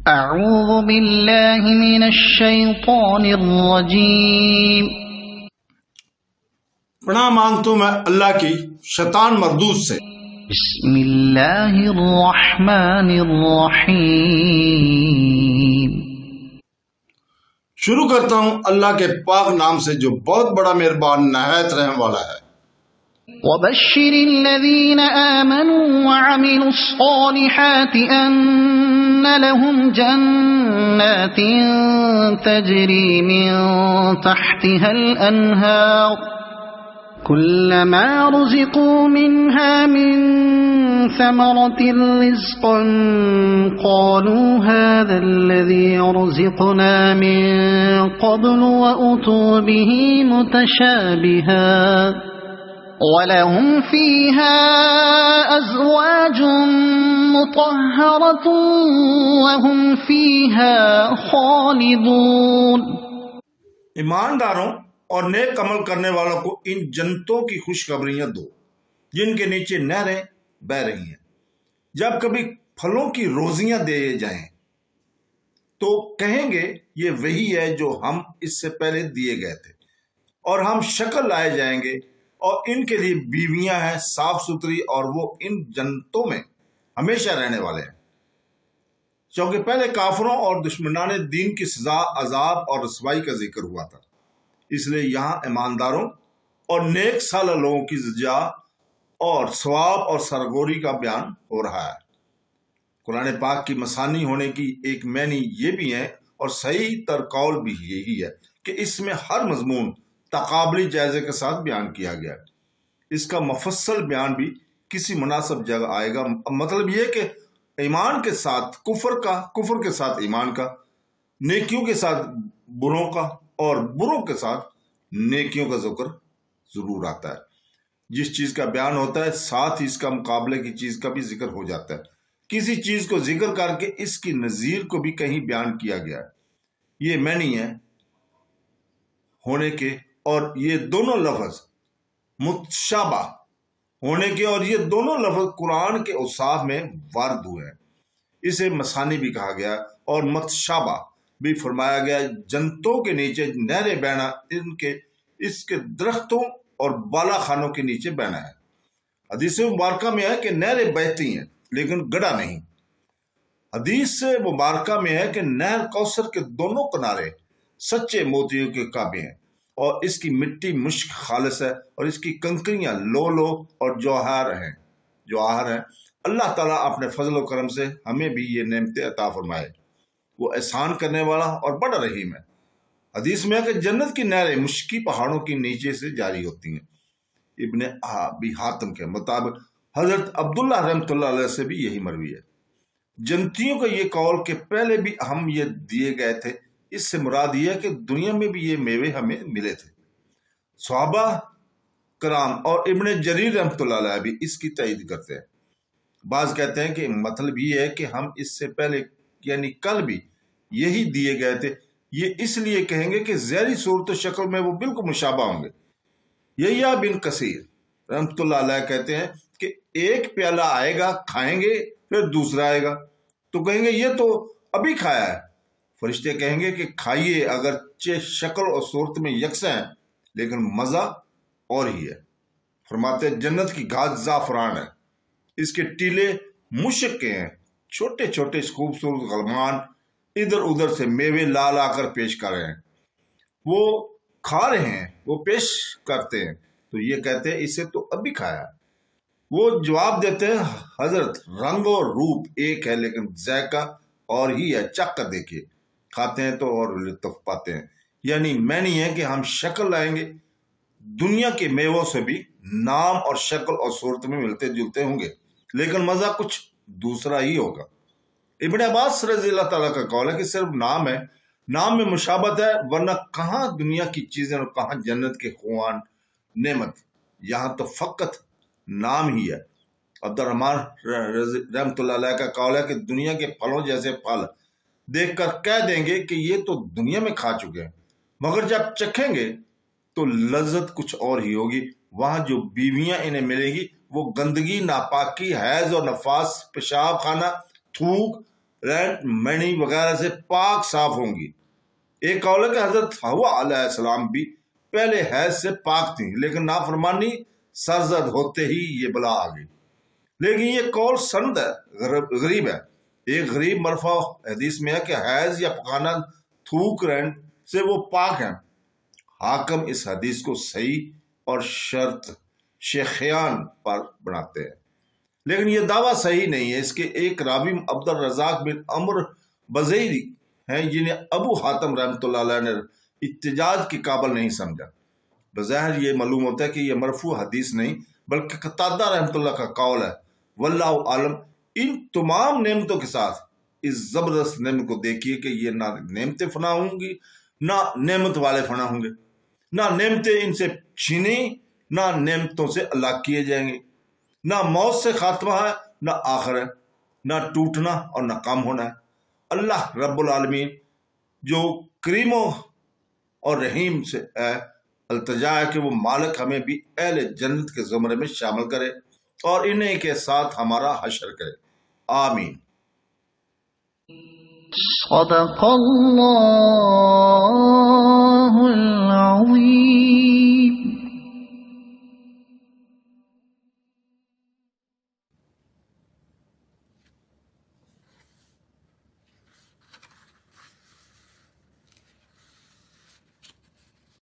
اعوذ باللہ من الشیطان الرجیم۔ پناہ مانگتا ہوں میں اللہ کی شیطان مردود سے۔ بسم اللہ الرحمن الرحیم۔ شروع کرتا ہوں اللہ کے پاک نام سے جو بہت بڑا مہربان نہایت رحم والا ہے۔ وبشر الذین آمنوا وعملوا الصالحات ان لهم جنات تجری من تحتها الانہار كلما رزقوا منها من ثمرة رزقا قالوا هذا الذي رزقنا من قبل وأتوا به متشابها وَلَهُمْ فِيهَا أَزْوَاجٌ مُطَهَّرَةٌ وَهُمْ فِيهَا خَالِدُونَ۔ ایمانداروں اور نیک عمل کرنے والوں کو ان جنتوں کی خوشخبریاں دو جن کے نیچے نہریں بہہ رہی ہیں۔ جب کبھی پھلوں کی روزیاں دے جائیں تو کہیں گے یہ وہی ہے جو ہم اس سے پہلے دیے گئے تھے، اور ہم شکل لائے جائیں گے، اور ان کے لیے بیویاں ہیں صاف ستھری، اور وہ ان جنتوں میں ہمیشہ رہنے والے ہیں۔ چونکہ پہلے کافروں اور دشمنان دین کی سزا، عذاب اور رسوائی کا ذکر ہوا تھا، اس لیے یہاں ایمانداروں اور نیک سالہ لوگوں کی جزا اور ثواب اور سرگوری کا بیان ہو رہا ہے۔ قرآن پاک کی مثانی ہونے کی ایک معنی یہ بھی ہے، اور صحیح تر قول بھی یہی ہے، کہ اس میں ہر مضمون تقابلی جائزے کے ساتھ بیان کیا گیا ہے۔ اس کا مفصل بیان بھی کسی مناسب جگہ آئے گا۔ مطلب یہ کہ ایمان کے ساتھ کفر کے ساتھ ایمان کا، نیکیوں کے ساتھ بروں کا، اور بروں کے ساتھ نیکیوں کا ذکر ضرور آتا ہے۔ جس چیز کا بیان ہوتا ہے ساتھ ہی اس کا مقابلے کی چیز کا بھی ذکر ہو جاتا ہے۔ کسی چیز کو ذکر کر کے اس کی نظیر کو بھی کہیں بیان کیا گیا ہے۔ یہ معنی ہے ہونے کے، اور یہ دونوں لفظ متشابہ ہونے کے، اور یہ دونوں لفظ قرآن کے اوصاف میں وارد ہوئے ہیں۔ اسے مثانی بھی کہا گیا اور متشابہ بھی فرمایا گیا۔ جنتوں کے نیچے نہریں بہنا، اس کے درختوں اور بالا خانوں کے نیچے بہنا ہے۔ حدیث مبارکہ میں ہے کہ نہریں بہتی ہیں لیکن گڑا نہیں۔ حدیث مبارکہ میں ہے کہ نہر کوثر کے دونوں کنارے سچے موتیوں کے کعبے ہیں، اور اس کی مٹی مشک خالص ہے، اور اس کی کنکریاں لولو اور جوہر ہیں۔ اللہ تعالیٰ اپنے فضل و کرم سے ہمیں بھی یہ نعمتیں عطا فرمائے۔ وہ احسان کرنے والا اور بڑا رحیم ہے۔ حدیث میں ہے کہ جنت کی نہریں مشکی پہاڑوں کے نیچے سے جاری ہوتی ہیں۔ ابن ابی حاتم کے مطابق حضرت عبداللہ رحمۃ اللہ علیہ سے بھی یہی مروی ہے۔ جنتیوں کا یہ قول کہ پہلے بھی ہم یہ دیے گئے تھے، اس سے مراد یہ ہے کہ دنیا میں بھی یہ میوے ہمیں ملے تھے۔ صحابہ کرام اور ابن جریر رحمۃ اللہ علیہ بھی اس کی تائید کرتے ہیں۔ بعض کہتے ہیں کہ مطلب یہ ہے کہ ہم اس سے پہلے یعنی کل بھی یہی دیے گئے تھے۔ یہ اس لیے کہیں گے کہ ظاہری صورت و شکل میں وہ بالکل مشابہ ہوں گے۔ یحییٰ بن کثیر رحمۃ اللہ علیہ کہتے ہیں کہ ایک پیالہ آئے گا، کھائیں گے، پھر دوسرا آئے گا تو کہیں گے یہ تو ابھی کھایا ہے۔ فرشتے کہیں گے کہ کھائیے، اگرچہ شکل اور صورت میں یکساں ہیں لیکن مزہ اور ہی ہے۔ فرماتے ہیں جنت کی گھاس زعفران ہے، اس کے ٹیلے مشک کے ہیں، چھوٹے چھوٹے خوبصورت غلمان ادھر ادھر سے میوے لا لا کر پیش کر رہے ہیں۔ وہ کھا رہے ہیں، وہ پیش کرتے ہیں تو یہ کہتے ہیں اسے تو ابھی کھایا ہے۔ وہ جواب دیتے ہیں حضرت رنگ اور روپ ایک ہے لیکن ذائقہ اور ہی ہے، چکھ کر دیکھیے۔ کھاتے ہیں تو اور لطف پاتے ہیں۔ یعنی معنی ہے کہ ہم شکل لائیں گے، دنیا کے میووں سے بھی نام اور شکل اور صورت میں ملتے جلتے ہوں گے لیکن مزہ کچھ دوسرا ہی ہوگا۔ ابن عباس رضی اللہ تعالیٰ کا قول ہے کہ صرف نام ہے، نام میں مشابہت ہے، ورنہ کہاں دنیا کی چیزیں اور کہاں جنت کے خوان نعمت، یہاں تو فقط نام ہی ہے۔ عبدالرحمن رحمۃ اللہ علیہ کا قول ہے کہ دنیا کے پھلوں جیسے پھل دیکھ کر کہہ دیں گے کہ یہ تو دنیا میں کھا چکے ہیں، مگر جب چکھیں گے تو لذت کچھ اور ہی ہوگی۔ وہاں جو بیویاں انہیں ملیں گی وہ گندگی، ناپاکی، حیض اور نفاس، پیشاب خانہ، تھوک، رینٹ منی وغیرہ سے پاک صاف ہوں گی۔ ایک قول ہے کہ حضرت حوا علیہ السلام بھی پہلے حیض سے پاک تھیں، لیکن نافرمانی سرزد ہوتے ہی یہ بلا آ گئی۔ لیکن یہ قول سند ہے، غریب ہے۔ ایک غریب مرفوع حدیث میں ہے کہ حیض یا پخانہ تھوک رینٹ سے وہ پاک ہیں۔ حاکم اس حدیث کو صحیح اور شرط شیخیان پر بناتے ہیں، لیکن یہ دعویٰ صحیح نہیں ہے۔ اس کے ایک راوی عبد الرزاق بن عمر بزیری ہیں، جنہیں ابو حاتم رحمۃ اللہ علیہ نے احتجاج کے قابل نہیں سمجھا۔ بظاہر یہ معلوم ہوتا ہے کہ یہ مرفوع حدیث نہیں بلکہ قتادہ رحمۃ اللہ کا قول ہے۔ واللہ عالم۔ ان تمام نعمتوں کے ساتھ اس زبردست نعمت کو دیکھیے کہ یہ نہ نعمتیں فنا ہوں گی نہ نعمت والے فنا ہوں گے، نہ نعمتیں ان سے چھینی نہ نعمتوں سے اللہ کیے جائیں گے، نہ موت سے خاتمہ ہے نہ آخر ہے، نہ ٹوٹنا اور نہ کم ہونا ہے۔ اللہ رب العالمین جو کریم اور رحیم سے ہے، التجا ہے کہ وہ مالک ہمیں بھی اہل جنت کے زمرے میں شامل کرے اور انہیں کے ساتھ ہمارا حشر کرے، آمین۔ صدق اللہ